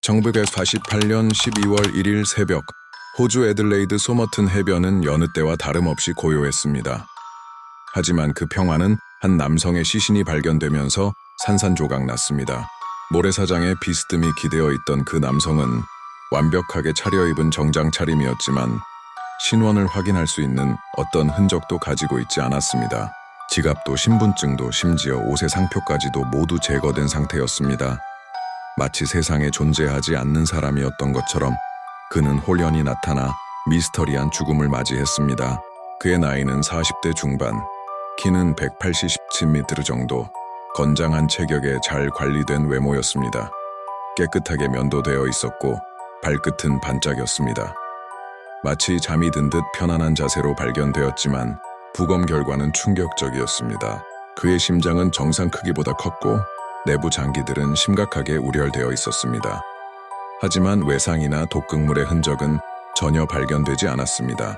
1948년 12월 1일 새벽, 호주 애들레이드 소머튼 해변은 여느 때와 다름없이 고요했습니다. 하지만 그 평화는 한 남성의 시신이 발견되면서 산산조각 났습니다. 모래사장에 비스듬히 기대어 있던 그 남성은 완벽하게 차려입은 정장 차림이었지만 신원을 확인할 수 있는 어떤 흔적도 가지고 있지 않았습니다. 지갑도 신분증도 심지어 옷의 상표까지도 모두 제거된 상태였습니다. 마치 세상에 존재하지 않는 사람이었던 것처럼 그는 홀연히 나타나 미스터리한 죽음을 맞이했습니다. 그의 나이는 40대 중반, 키는 180cm 정도, 건장한 체격에 잘 관리된 외모였습니다. 깨끗하게 면도되어 있었고 발끝은 반짝였습니다. 마치 잠이 든 듯 편안한 자세로 발견되었지만 부검 결과는 충격적이었습니다. 그의 심장은 정상 크기보다 컸고 내부 장기들은 심각하게 우열되어 있었습니다. 하지만 외상이나 독극물의 흔적은 전혀 발견되지 않았습니다.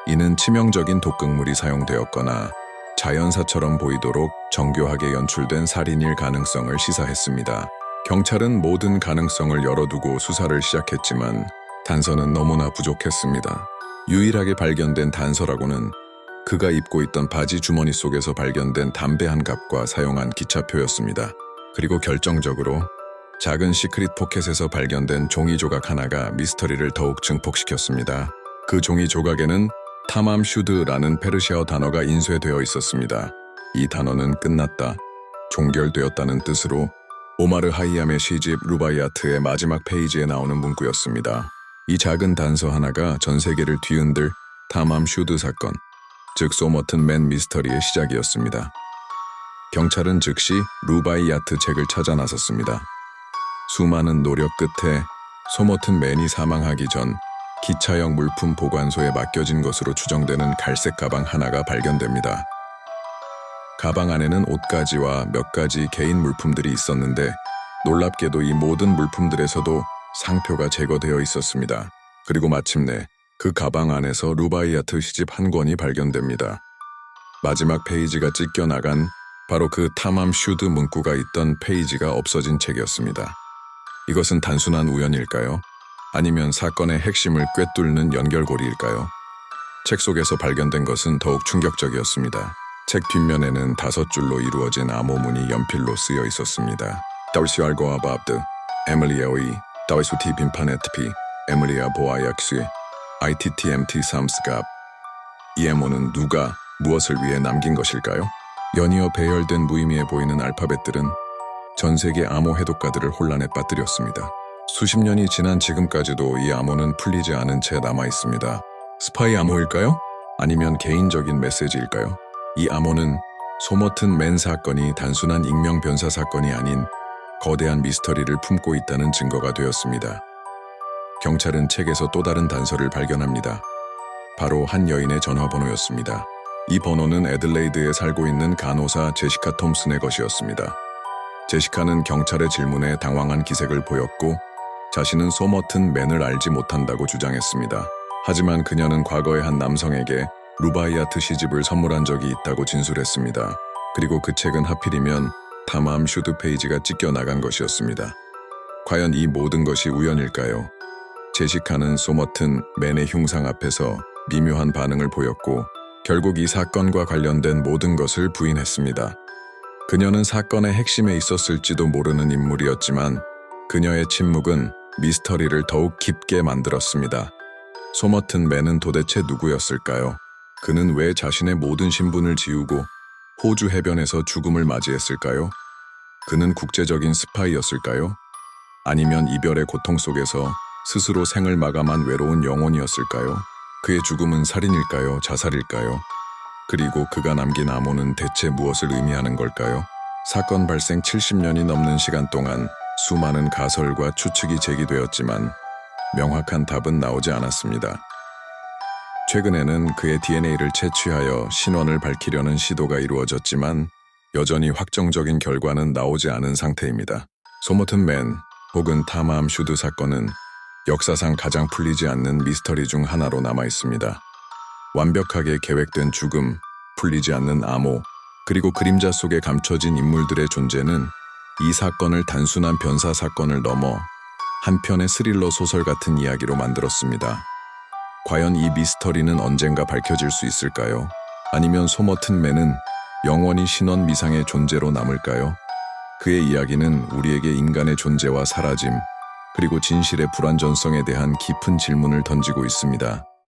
이는 치명적인 독극물이 사용되었거나 자연사처럼 보이도록 정교하게 연출된 살인일 가능성을 시사했습니다. 경찰은 모든 가능성을 열어두고 수사를 시작했지만 단서는 너무나 부족했습니다. 유일하게 발견된 단서라고는 그가 입고 있던 바지 주머니 속에서 발견된 담배 한 갑과 사용한 기차표였습니다. 그리고 결정적으로 작은 시크릿 포켓에서 발견된 종이 조각 하나가 미스터리를 더욱 증폭시켰습니다. 그 종이 조각에는 타맘 슈드라는 페르시아어 단어가 인쇄되어 있었습니다. 이 단어는 끝났다, 종결되었다는 뜻으로 오마르 하이암의 시집 루바이아트의 마지막 페이지에 나오는 문구였습니다. 이 작은 단서 하나가 전 세계를 뒤흔들 타맘 슈드 사건, 즉 소머튼 맨 미스터리의 시작이었습니다. 경찰은 즉시 루바이아트 책을 찾아 나섰습니다. 수많은 노력 끝에 소머튼 맨이 사망하기 전 기차역 물품 보관소에 맡겨진 것으로 추정되는 갈색 가방 하나가 발견됩니다. 가방 안에는 옷가지와 몇 가지 개인 물품들이 있었는데 놀랍게도 이 모든 물품들에서도 상표가 제거되어 있었습니다. 그리고 마침내 그 가방 안에서 루바이아트 시집 한 권이 발견됩니다. 마지막 페이지가 찢겨나간 바로 그 타맘 슈드 문구가 있던 페이지가 없어진 책이었습니다. 이것은 단순한 우연일까요? 아니면 사건의 핵심을 꿰뚫는 연결고리일까요? 책 속에서 발견된 것은 더욱 충격적이었습니다. 책 뒷면에는 5줄로 이루어진 암호문이 연필로 쓰여 있었습니다. Darcy algo ababdı. Emilya'yı Darcy 빈판에트피 에밀리아 보아약스 ITTMT 삼스갑. 이 암호는 누가 무엇을 위해 남긴 것일까요? 연이어 배열된 무의미해 보이는 알파벳들은 전 세계 암호 해독가들을 혼란에 빠뜨렸습니다. 수십 년이 지난 지금까지도 이 암호는 풀리지 않은 채 남아 있습니다. 스파이 암호일까요? 아니면 개인적인 메시지일까요? 이 암호는 소머튼 맨 사건이 단순한 익명 변사 사건이 아닌 거대한 미스터리를 품고 있다는 증거가 되었습니다. 경찰은 책에서 또 다른 단서를 발견합니다. 바로 한 여인의 전화번호였습니다. 이 번호는 애들레이드에 살고 있는 간호사 제시카 톰슨의 것이었습니다. 제시카는 경찰의 질문에 당황한 기색을 보였고 자신은 소머튼 맨을 알지 못한다고 주장했습니다. 하지만 그녀는 과거에 한 남성에게 루바이아트 시집을 선물한 적이 있다고 진술했습니다. 그리고 그 책은 하필이면 타맘 슈드 페이지가 찢겨나간 것이었습니다. 과연 이 모든 것이 우연일까요? 제시카는 소머튼 맨의 흉상 앞에서 미묘한 반응을 보였고 결국 이 사건과 관련된 모든 것을 부인했습니다. 그녀는 사건의 핵심에 있었을지도 모르는 인물이었지만 그녀의 침묵은 미스터리를 더욱 깊게 만들었습니다. 소머튼 맨은 도대체 누구였을까요? 그는 왜 자신의 모든 신분을 지우고 호주 해변에서 죽음을 맞이했을까요? 그는 국제적인 스파이였을까요? 아니면 이별의 고통 속에서 스스로 생을 마감한 외로운 영혼이었을까요? 그의 죽음은 살인일까요? 자살일까요? 그리고 그가 남긴 암호는 대체 무엇을 의미하는 걸까요? 사건 발생 70년이 넘는 시간 동안 수많은 가설과 추측이 제기되었지만 명확한 답은 나오지 않았습니다. 최근에는 그의 DNA를 채취하여 신원을 밝히려는 시도가 이루어졌지만 여전히 확정적인 결과는 나오지 않은 상태입니다. 소머튼 맨 혹은 타맘 슈드 사건은 역사상 가장 풀리지 않는 미스터리 중 하나로 남아 있습니다. 완벽하게 계획된 죽음, 풀리지 않는 암호, 그리고 그림자 속에 감춰진 인물들의 존재는 이 사건을 단순한 변사 사건을 넘어 한 편의 스릴러 소설 같은 이야기로 만들었습니다. 과연 이 미스터리는 언젠가 밝혀질 수 있을까요? 아니면 소머튼 맨은 영원히 신원 미상의 존재로 남을까요? 그의 이야기는 우리에게 인간의 존재와 사라짐, 그리고 진실의 불완전성에 대한 깊은 질문을 던지고 있습니다.